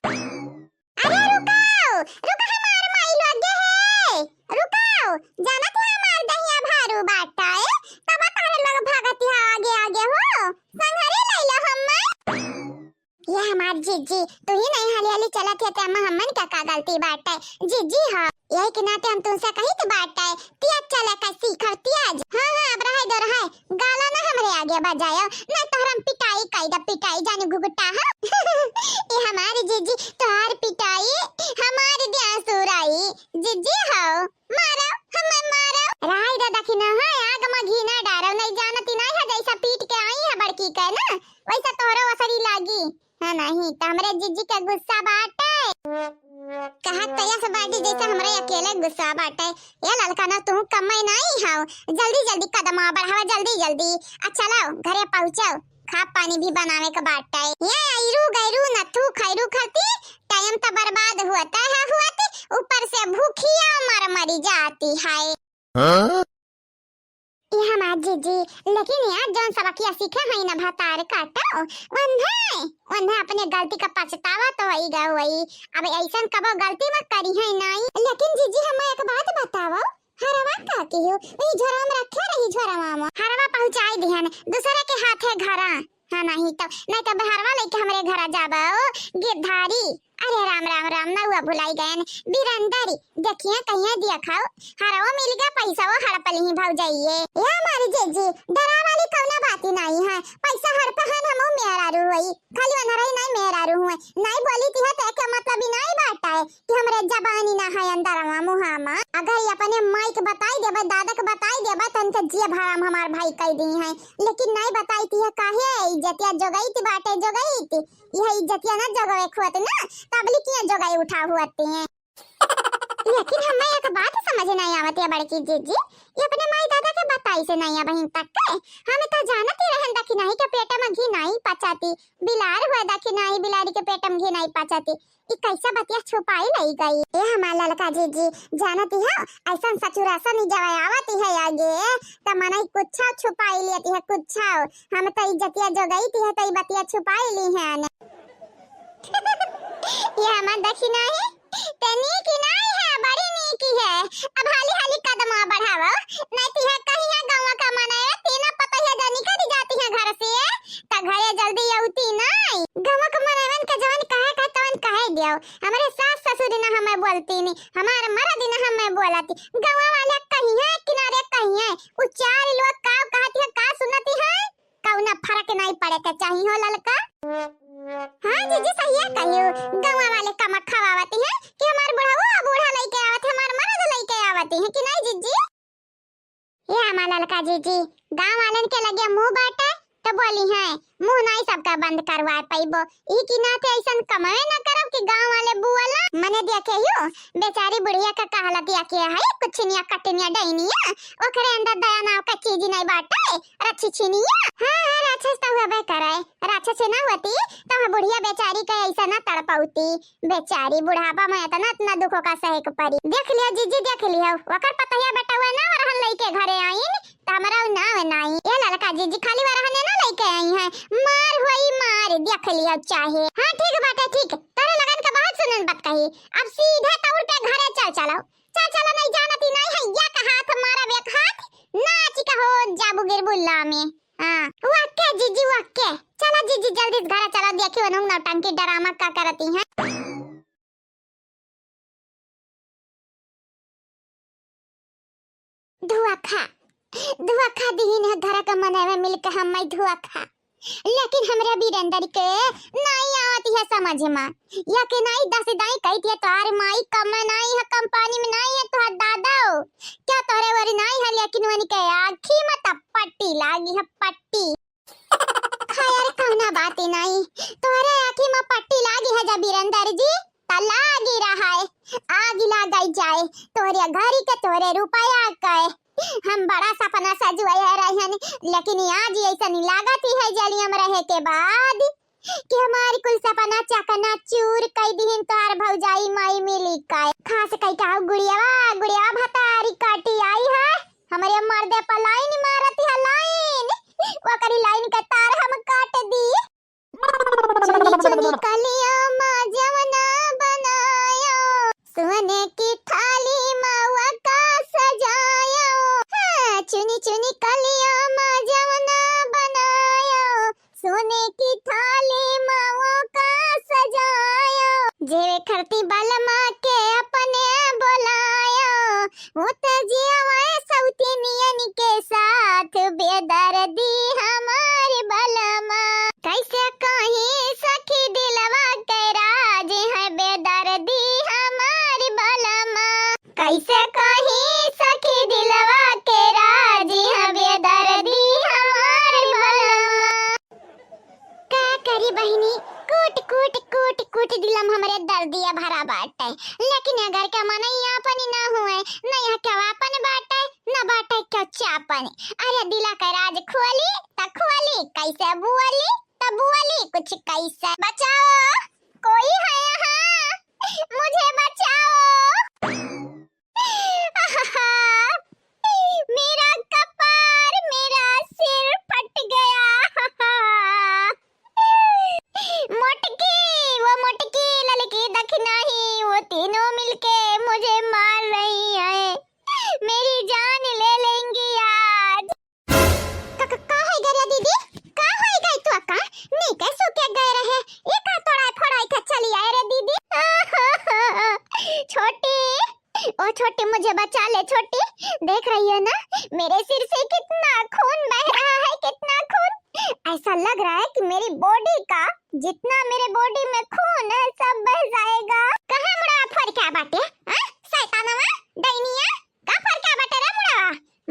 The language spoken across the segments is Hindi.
अरे रुकाओ रुका, हमार माई लगे है, रुकाओ जाना थे हमार दहिया भारू बाटा है, तब तारे लोग भागती है आगे आगे हो, संघरे लैला हम ये हमार जीजी तू ही नहीं हाली हाली चला थे ते हमन का गलती बाटा है जीजी। हां यही के नाते हम तुमसे कही तो बाटा है तिया चला का सीखती आज। हां हां अब रहे दो रहे गाला ना हमरे आगे बजायो ना तो हम पिटाई कायदा पिटाई जाने गुगुटा है ये हमारी जीजी तोहार पिटाई हमारे ध्यान सुराई जीजी हो मारो हमें मारो राय दादा की ना है आग में घी ना डारो नहीं जानती नहीं है जैसा पीट के आई है बड़की के ना वैसा तोहरो असरी लागी है नहीं तो हमरे जीजी का गुस्सा बाटे कहा तया से बाटी जैसा हमरे अकेले गुस्सा बाटे ये ललका ना तू कमाई नहीं हाउ जल्दी जल्दी कदम बढ़ावा जल्दी जल्दी अच्छा लाओ घरे पहुंचाओ खा पानी भी बनावे का बाटा है ये आइरू गैरू नथु खैरू खाती टाइम तो बर्बाद होता है हुआती ऊपर से भूखिया मर मरी जाती है। हाँ? ये हमार जीजी लेकिन यार जौन सबकिया सीखे है ना भतार काटो वन्हे अपने गलती का पछतावा तो होई गा होई अब ऐसन कबो गलती मत करी है नहीं। लेकिन जीजी हम एक बात बताओ हरवा का की हो ई झोरा में रखे रही झोरा मामा हरवा पहुंचाई दिहन दूसरे के हाथे घरा हां नहीं तो बहरवा लेके हमरे घरा जाबाओ गिरधारी अरे राम राम राम ना हुआ भुलाई गए बिरंदरी देखिए कहिया दिया खाओ हरवा मिल गया पैसा वो हड़पल ही भाव जाइए ये हमारी जीजी डरा वाली कौना बात ही नहीं है पैसा हड़पहन हम मेहरारू हुई खाली वनरई नहीं मेहरारू हुए नहीं बोली थी तो क्या मतलब ही नहीं बात है कि हमरे जबानी ना है अंदरवा मुहामा अगर ये अपने माई के बताई देबे दादा के बताई देबे तन के जिया भराम हमार भाई कह दी है लेकिन नहीं बताई थी काहे इज्जतिया जोगई थी बाटे जोगई थी यह इज्जतिया ना जगवे खोत ना तबली किया जगह उठा हुआते हैं लेकिन हमें एक बात समझ नहीं आवती है बड़की जीजी ये अपने माई दादा के बताई से नहीं बहन तक के हमें तो जानती रहन दखी नहीं के पेट में घी नहीं पचाती बिलार हुआ दखी नहीं बिलारी के पेट में घी नहीं पचाती ये कैसा बतिया छुपाई लई गई ये हमारा लड़का जीजी जानती है ऐसा सचुरासा नहीं जवाई आवती है आगे तो मने कुछ छुपाई लेती है कुछ हम तो इज्जतिया जो गई थी है तो बतिया छुपाई ली है ये हमार दखी नहीं तनी की नहीं है बड़ी नीकी है अब हाली हाली कदम बढ़ाओ नहीं तो है कहीं है गांव का मनाए तीना पता है जानी कर जाती है घर से त घरे जल्दी आउती नहीं गांव का मनावन का जवन कहे का तवन कहे दियो हमारे सास ससुर ना हमें बोलती नहीं हमारे मर्द ना हमें बोलती गांव वाले कहीं है किनारे कहीं है उ चार लोग का कहती है का सुनती है कौना फर्क नहीं पड़े के चाहिए हो ललका। हां जीजी सही है कहियो गांव वाले का मखवावती है कि हमार बूढ़ा लेके आवत हमार मर्द लेके आवती है कि नहीं जीजी ये हमारा लड़का जीजी गांव वालन के लगे मुंह बाटे तो बोली है मुंह नहीं सबका बंद करवा पाइबो ई की नाते ऐसन कमाए ना करब कि गांव वाले बुआला मने देखे यो बेचारी बुढ़िया का कहलतिया के है कुछ निया कटनिया डैनिया ओकरे अंदर दया नाव का चीज नहीं बाटे रच्छी छिनिया हां राक्षस तो होबे करे राक्षस ना होती तो बुढ़िया बेचारी के ऐसा ना तड़पाउती बेचारी बुढ़ापा में इतना दुखों का सहे के परी देख लिया जीजी देख लिया ओकर पतहिया बेटा हुआ ना रहल लेके घरे आईन त हमरा ना नहीं ये लड़का जीजी खाली रहने ना लेके आई है मार होई मार देख लिया चाहे हां ठीक बात है ठीक तेरे लगन का बात सुनन बात कही अब सीधे तौर पे घरे चलो नहीं जानती नहीं है या का हाथ मारा एक हाथ नाच का हो जाबू गिरबुल्ला में हां वाक्य जीजी वाक्य चलो जीजी जल्दी घर चलो देखियो न नौटंकी ड्रामा का करती हैं धुआ खा दीन है घर का मने में मिलके हम मैं धुआ खा लेकिन हमरे बीरेंद्र के नहीं आती है समझ में या के नहीं दस दाई कही थी तोहर माई कम नहीं है कंपनी में नहीं है तोहर दादा क्या तोहरे वरी नहीं है लेकिन वनी के आखी में पट्टी लागी है पट्टी खैर कहना बात ही नहीं तोहरे आखी में पट्टी लागी है जब बीरेंद्र जी ता लागी रहा है आग लगाई जाए तोहरे घरी के तोहरे रुपया के हम बड़ा सपना सजवाए रहन लेकिन आज ऐसा नहीं लागती है जलियम रहे के बाद कि हमारी कुल सपना चकना चूर कई दिन तोहर भौजाई माई मिली काय खास कई का गुड़िया भतारी काटी आई है हमारे मर्दे पर लाइन मारती है लाइन वो करी लाइन का तार हम काट दी चुनी चुनी कलिया मां जवना जेवे खरती बलमा के अपने बोलायो वो तो जियावे सौती नियन के साथ बेदर्दी हमारे बलमा कैसे कहीं सखी दिलवा के राज है बेदर्दी हमारे बलमा कैसे कहीं सखी दिलवा के राज है बेदर्दी हमारे बलमा का करी बहिनी कूट कूट कूट कूट दिलम हमरे दर्दिया भरा बाटे लेकिन अगर का मन यहाँ पर ना हुए न यहाँ क्या वापन बाटे न बाटे क्या चापन अरे दिला का राज खोली त खोली कैसे बुअली त बुअली कुछ कैसे बचाओ कोई है यहाँ मुझे बचाओ मेरा कपार मेरा सिर फट गया मोटकी ललकी दखनाही वो तीनों मिलके मुझे मार रही है मेरी जान ले लेंगी आज का है गया दीदी का है गई तू का नहीं कैसो क्या गए रहे ये का तोड़ा फोड़ा का चली आए रे दीदी छोटी ओ छोटी मुझे बचा ले छोटी देख रही है ना मेरे सिर से कितना खून बह रहा है कितना खून ऐसा लग रहा है कि मेरी बॉडी का जितना मेरे बॉडी में खून है सब बह जाएगा कहां मुड़ा फर क्या बाटे हां शैतानवा दैनिया का फर क्या बाटे रे मुड़ा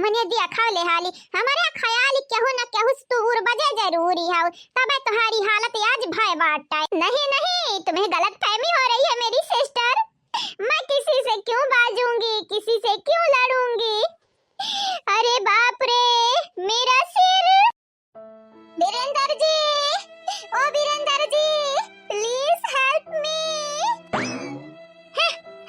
मने दिया खा ले हाली हमारे ख्याल केहू ना केहू तूर बजे जरूरी है तब तुम्हारी हालत आज भय बाटा नहीं नहीं तुम्हें गलतफहमी हो रही है मेरी सिस्टर मैं किसी से क्यों बाजूंगी किसी से क्यों लड़ूंगी अरे बाप रे मेरा सिर वीरेंद्र जी ओ Virendra ji please help me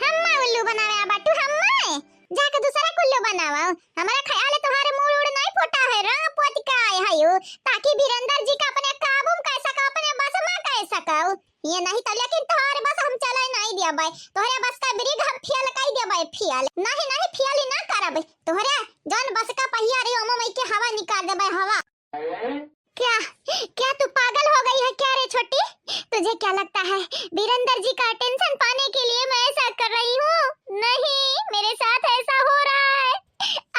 हम्मा उल्लू बनावे बाटू हम्मा जाके दूसरा कुल्लू बनावा हमारा ख्याल है तुम्हारे मुंह उड़ नहीं फटा है रंग पोत का आए हयो ताकि वीरेंद्र जी का अपने काबू में कैसा का अपने बस में कैसा काऊ ये नहीं तो लेकिन तुम्हारे बस हम चलाए नहीं दिया भाई तोहरे बस का ब्रिग हम फियल काई दिया भाई फियल नहीं नहीं फियल ना करब तोहरे जौन बस का पहिया रे ओम मई के हवा निकाल दे भाई हवा क्या क्या तू पागल हो गई है क्या रे छोटी तुझे क्या लगता है वीरेंद्र जी का अटेंशन पाने के लिए मैं ऐसा कर रही हूँ नहीं मेरे साथ ऐसा हो रहा है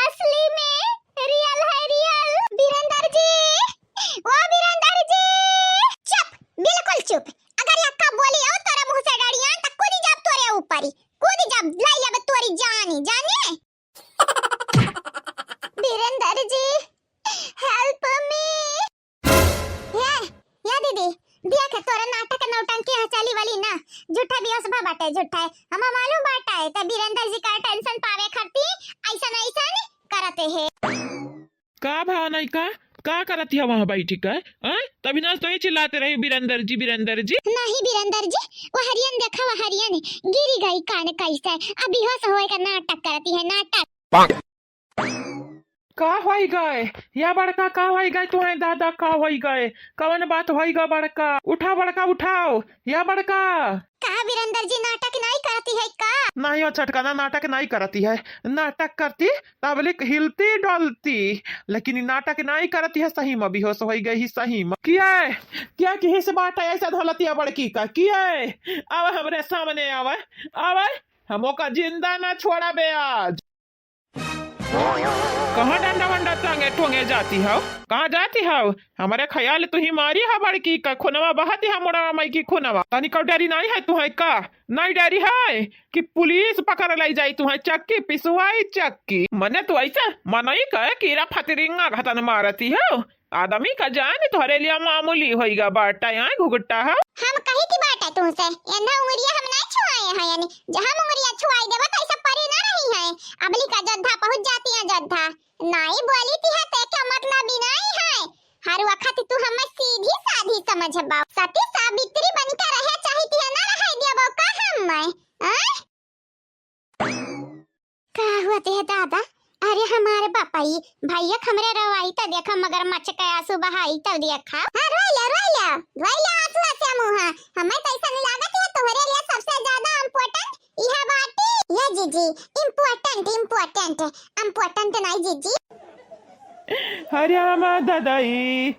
असली में रियल है रियल वीरेंद्र जी ओ वीरेंद्र जी चुप बिल्कुल चुप अगर ये कब बोली हो तेरा मुंह से डरियां त कूदी जाब तोरे ऊपर ही कूदी जाब लाई जाब तोरी जानी जाने वीरेंद्र जी हेल्प मी या दीदी दिया के तोरा नाटक नौटंकी चली वाली ना झूठा भी हसबा बाटे झूठा है हम मालूम बाटा है त वीरेंद्र जी का टेंशन पावे खरती ऐसा नहीं करते हैं का भाव नहीं का करती है वहाँ बैठी का तभी ना तो ही चिल्लाते रहे वीरेंद्र जी नहीं वीरेंद्र जी वो हरियन देखा वो हरियन गिरी गई कान कैसे अभी होश होए का नाटक करती है नाटक का होई गए या बड़का का होई गए तुम्हारे दादा का होई गए कवन बात होई गा बड़का उठा बड़का उठाओ या बड़का कहा वीरेंद्र जी नाटक नहीं करती है का नहीं हो छटकाना नाटक नहीं करती है नाटक करती तबलिक हिलती डलती लेकिन नाटक नहीं करती है सही में बेहोश हो गई ही सही में क्या की से बात है ऐसा धलतिया बड़की का किया अब हमरे सामने आवे हमो का जिंदा ना छोड़ा बे आज कहाँ डंडा वंडा टांगे ठोंगे जाती हो कहाँ जाती हो हमारे ख्याल तू ही मारी है बड़की का खुनवा बहाती है मोड़ा मई की खुनवा तनी का डरी नहीं है तुम्हें का नहीं डरी है कि पुलिस पकड़ लाई जाई तुम्हें चक्की पिसवाई चक्की मने तो ऐसा मनई का कीड़ा फतरिंगा घतन मारती हो आदमी का जान तोहरे लिए मामूली होइगा बाटा यहाँ घुगुट्टा है हम कहीं की बात है तुमसे एना उंगलियां हम नहीं छुआए हैं यानी जहां उंगलियां छुआई देबा तो ऐसा परी ना रही है अबली का जद्दा पहुंच जाती है जद्दा नहीं बोली थी है ते क्या मतलब ही नहीं है हर वक्त तू हमें सीधी साधी समझबा सती सावित्री बनकर रहे चाहती है ना रहे देबो का हम मैं का हुआ ते दादा अरे हमारे पापाई भैया हमरे रवाई त देखा मगर मच्छ के आंसू बहाई तब देखा हां रोइला आंसू से मुंह हमें तो ऐसा नहीं लागत है तोहरे लिए सबसे ज्यादा इम्पोर्टेंट यह बात ये जीजी इम्पोर्टेंट नहीं जीजी हरियामा दादाई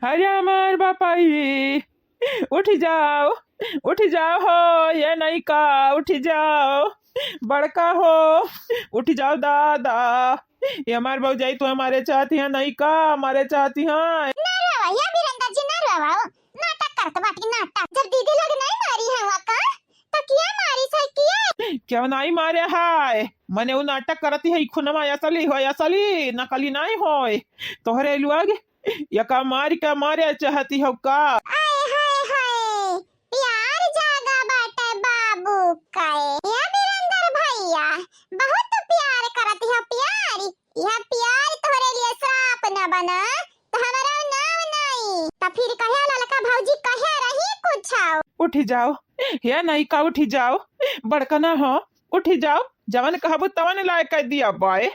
हरियामार बापाई उठ जाओ उठ जाओ हो ये नहीं का, उठ जाओ बड़का हो, उठ जाओ दादा। ये हमारे भौजाई तो हमारे चाहती है नहीं का, हमारे चाहती है। ना रवा या वीरेंद्र जी ना रवा नाटक करत बाटी नाटक। जब दीदी लग नहीं मारी है वका तो किया मारी से किया क्या नहीं मारे हाय, मने वो नाटक करती है खुनमा असली हो, असली नकली नहीं हो। तोहरे लुआग यका मार के मारे चाहती हो का। आए हाय हाय प्यार जागा बाटे बाबू काए या वीरेंद्र भैया बहुत प्यार करती है प्यार। यह प्यार तोहरे लिए श्राप न बना तो हमारा नाम नहीं तो फिर कहे ललका भौजी कहे रही कुछ आओ। उठ जाओ या नहीं का, उठ जाओ बड़का ना हो, उठ जाओ जवन कहबू तवन लायक कर दिया बॉय।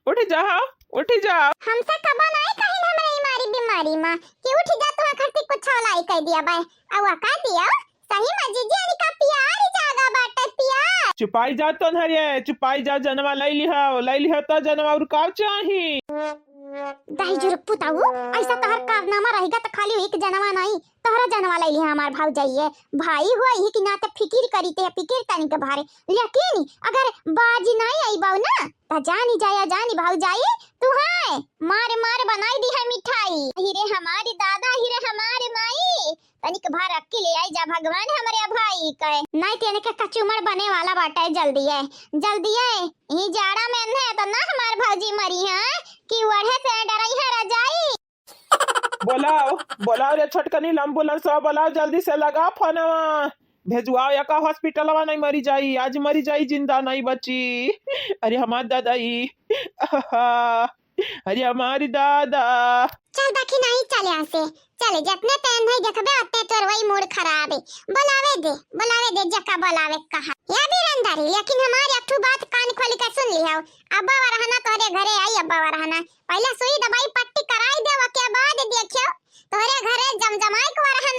उठ जाओ उठ जाओ। हमसे कबो नहीं कहिन हमरे मारी बीमारी मां कि उठ जा तो खर्ची कुछ लाई कह दिया बाय औ का दिया सही मजीजी अनी का प्यार जागा बाटे प्यार। चुपाई जा तो हरिये, चुपाई जा जनवा लई लिहा तो जनवा और का चाही। दाई जुर पुताऊ ऐसा तोहर कारनामा रहेगा तो खाली एक जनवा नहीं तोहरा जनवा लई लिहा हमार भाव जाइए भाई हो ही कि ना तो फिकिर करी ते फिकिर तनी के भारे लेकिन अगर बाज नहीं आई बाऊ ना तो जानी भाव जाइए तू है मार मार बनाई दी है मिठाई। हीरे हमारी दादा हीरे हमारे माई तनिक भार रख के ले आई जा भगवान हमारे भाई कहे नहीं तेने के कचुमर बने वाला बाटा जल्दी है ही जाड़ा में है तो ना हमार भौजी मरी है कि वढ़े से डरई है रजाई। बोलाओ बोलाओ रे छोटकनी एम्बुलेंस बोलाओ जल्दी से लगा फोनवा भेजवाओ या का हॉस्पिटलवा नहीं मरी जाई, आज मरी जाई जिंदा नहीं बची। अरे हमार दादाई अरे हमारी दादा। चल बाकी नहीं चले आसे चले जितने टाइम नहीं देखबे उतने तोर वही मूड खराब है। बुलावे दे जका बुलावे कहा या वीरेंद्र लेकिन हमारी एक बात कान खोल के सुन लिया अब्बा वरहना तोरे घरे आई अब्बा वरहना पहले सुई दवाई पट्टी कराई दे के बाद देखियो तोरे घरे जमजमाई को वरहना